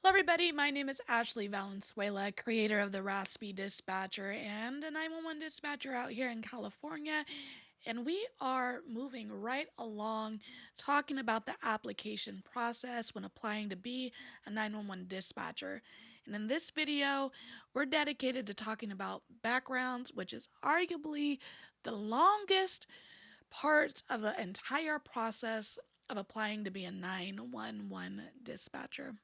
Hello, everybody. My name is Ashley Valenzuela, creator of the Raspy Dispatcher and a 911 dispatcher out here in California. And we are moving right along talking about the application process when applying to be a 911 dispatcher. And in this video, we're dedicated to talking about backgrounds, which is arguably the longest part of the entire process of applying to be a 911 dispatcher.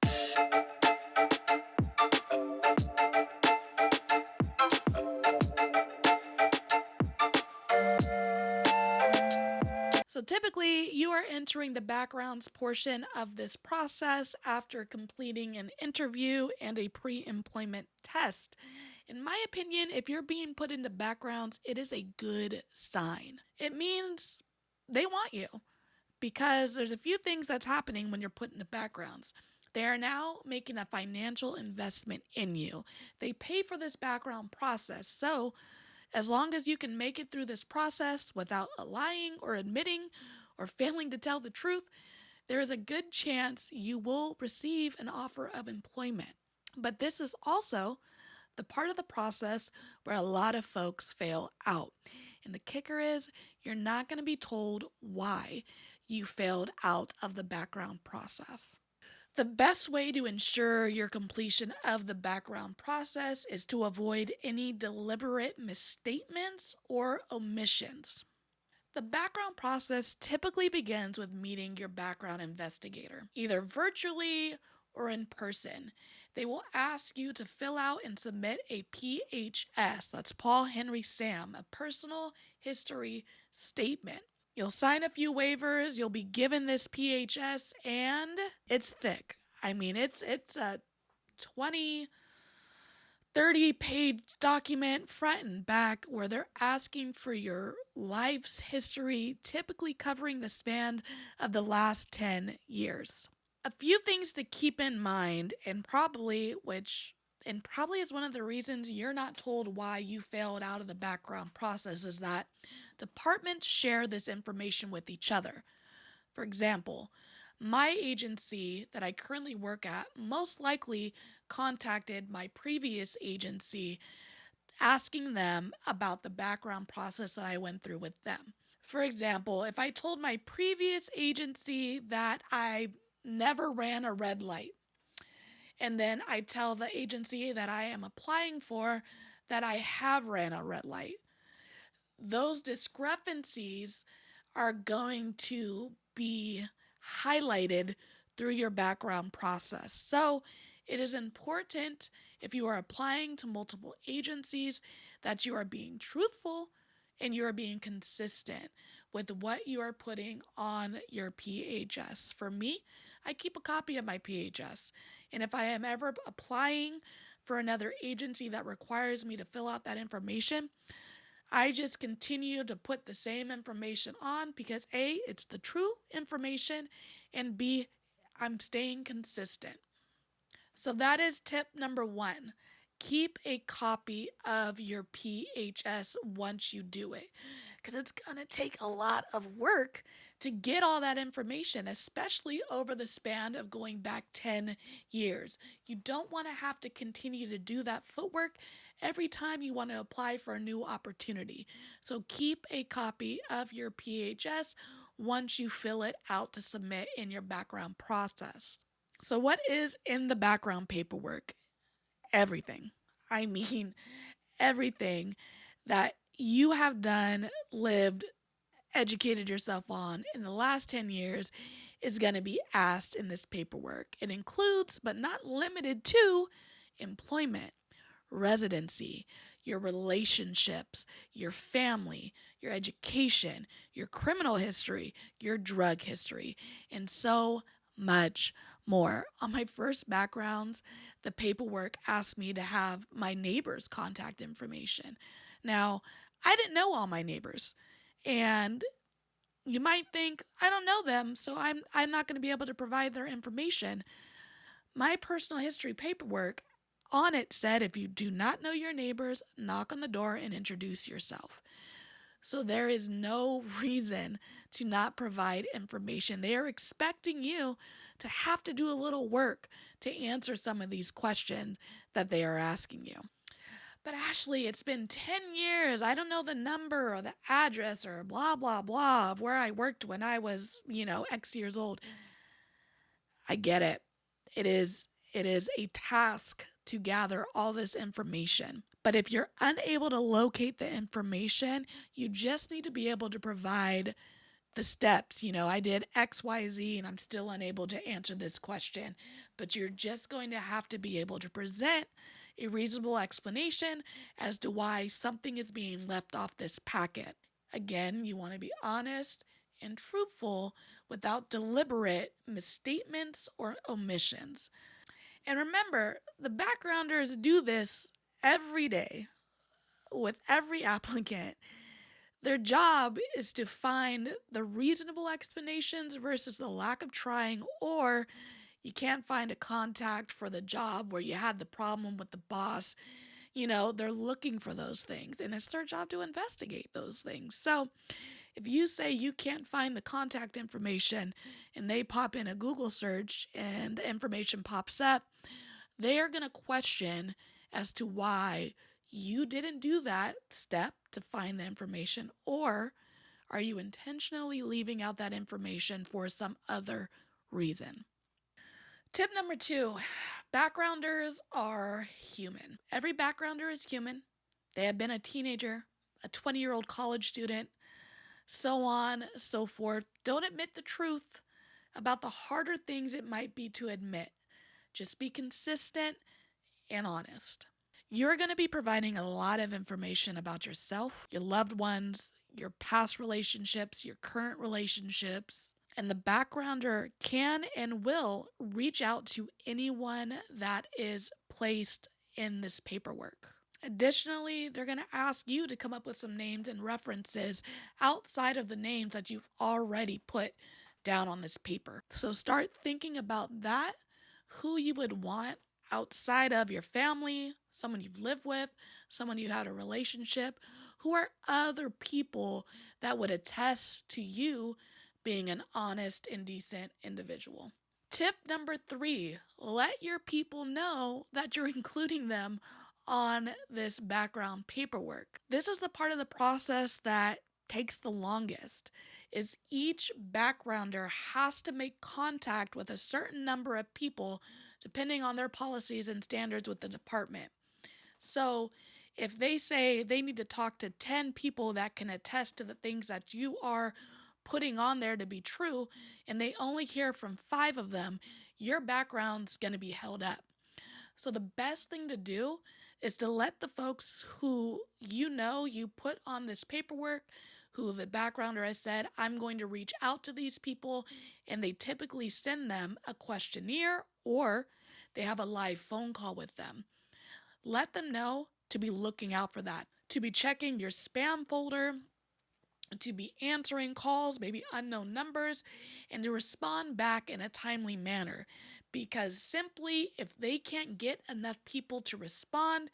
So typically, you are entering the backgrounds portion of this process after completing an interview and a pre-employment test. In my opinion, if you're being put into backgrounds, it is a good sign. It means they want you because there's a few things that's happening when you're put into backgrounds. They are now making a financial investment in you. They pay for this background process. So as long as you can make it through this process without lying or admitting or failing to tell the truth, there is a good chance you will receive an offer of employment. But this is also the part of the process where a lot of folks fail out. And the kicker is you're not going to be told why you failed out of the background process. The best way to ensure your completion of the background process is to avoid any deliberate misstatements or omissions. The background process typically begins with meeting your background investigator, either virtually or in person. They will ask you to fill out and submit a PHS, that's Paul Henry Sam, a personal history statement. You'll sign a few waivers, you'll be given this PHS, and it's thick. I mean, it's a 20, 30-page document front and back where they're asking for your life's history, typically covering the span of the last 10 years. A few things to keep in mind, and probably is one of the reasons you're not told why you failed out of the background process, is that departments share this information with each other. For example, my agency that I currently work at most likely contacted my previous agency asking them about the background process that I went through with them. For example, if I told my previous agency that I never ran a red light, and then I tell the agency that I am applying for that I have ran a red light, those discrepancies are going to be highlighted through your background process. So it is important, if you are applying to multiple agencies, that you are being truthful and you are being consistent with what you are putting on your PHS. For me, I keep a copy of my PHS. And if I am ever applying for another agency that requires me to fill out that information, I just continue to put the same information on because A, it's the true information, and B, I'm staying consistent. So that is tip number one. Keep a copy of your PHS once you do it, because it's going to take a lot of work to get all that information, especially over the span of going back 10 years. You don't want to have to continue to do that footwork every time you want to apply for a new opportunity. So keep a copy of your PHS once you fill it out to submit in your background process. So what is in the background paperwork? Everything. I mean, everything that you have done, lived, educated yourself on in the last 10 years is going to be asked in this paperwork. It includes, but not limited to, employment, residency, your relationships, your family, your education, your criminal history, your drug history, and so much more. On my first backgrounds, the paperwork asked me to have my neighbors' contact information. Now, I didn't know all my neighbors, and you might think, I don't know them, so I'm not going to be able to provide their information. My personal history paperwork on it said if you do not know your neighbors, knock on the door and introduce yourself. So there is no reason to not provide information. They are expecting you to have to do a little work to answer some of these questions that they are asking you. But Ashley, it's been 10 years. I don't know the number or the address or blah, blah, blah of where I worked when I was, X years old. I get it. It is a task to gather all this information. But if you're unable to locate the information, you just need to be able to provide the steps. I did XYZ and I'm still unable to answer this question. But you're just going to have to be able to present a reasonable explanation as to why something is being left off this packet. Again, you want to be honest and truthful without deliberate misstatements or omissions. And remember, the backgrounders do this every day with every applicant. Their job is to find the reasonable explanations versus the lack of trying, or you can't find a contact for the job where you had the problem with the boss. They're looking for those things, and it's their job to investigate those things. So if you say you can't find the contact information and they pop in a Google search and the information pops up, they are going to question as to why you didn't do that step to find the information, or are you intentionally leaving out that information for some other reason? Tip number 2, backgrounders are human. Every backgrounder is human. They have been a teenager, a 20-year-old college student, so on, so forth. Don't admit the truth about the harder things it might be to admit. Just be consistent and honest. You're going to be providing a lot of information about yourself, your loved ones, your past relationships, your current relationships, and the backgrounder can and will reach out to anyone that is placed in this paperwork. Additionally, they're going to ask you to come up with some names and references outside of the names that you've already put down on this paper. So start thinking about that, who you would want outside of your family, someone you've lived with, someone you had a relationship. Who are other people that would attest to you being an honest and decent individual? Tip number 3, let your people know that you're including them on this background paperwork. This is the part of the process that takes the longest, is each backgrounder has to make contact with a certain number of people depending on their policies and standards with the department. So if they say they need to talk to 10 people that can attest to the things that you are putting on there to be true, and they only hear from 5 of them, your background's going to be held up. So the best thing to do is to let the folks who you put on this paperwork, who the backgrounder has said, I'm going to reach out to these people, and they typically send them a questionnaire or they have a live phone call with them. Let them know to be looking out for that, to be checking your spam folder, to be answering calls, maybe unknown numbers, and to respond back in a timely manner. Because simply, if they can't get enough people to respond,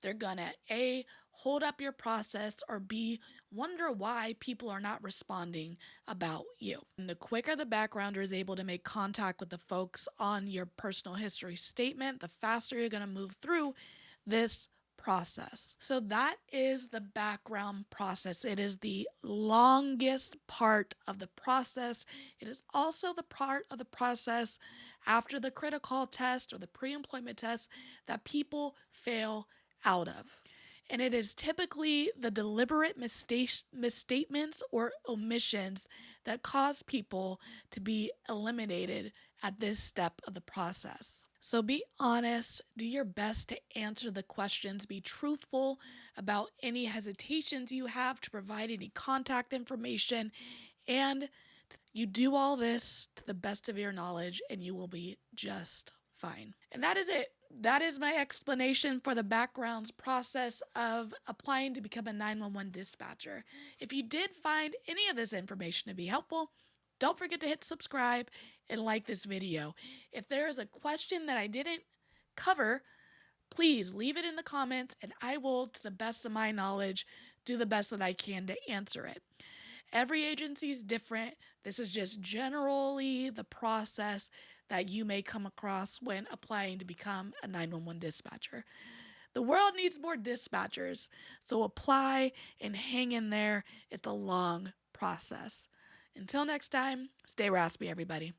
they're gonna A, hold up your process, or B, wonder why people are not responding about you. And the quicker the backgrounder is able to make contact with the folks on your personal history statement, the faster you're gonna move through this process. So that is the background process. It is the longest part of the process. It is also the part of the process after the critical test or the pre-employment test that people fail out of. And it is typically the deliberate misstatements or omissions that cause people to be eliminated at this step of the process. So be honest, do your best to answer the questions, be truthful about any hesitations you have to provide any contact information, and you do all this to the best of your knowledge and you will be just fine. And that is it. That is my explanation for the backgrounds process of applying to become a 911 dispatcher. If you did find any of this information to be helpful, don't forget to hit subscribe and like this video. If there is a question that I didn't cover, please leave it in the comments and I will, to the best of my knowledge, do the best that I can to answer it. Every agency is different. This is just generally the process that you may come across when applying to become a 911 dispatcher. The world needs more dispatchers, so apply and hang in there. It's a long process. Until next time, stay raspy, everybody.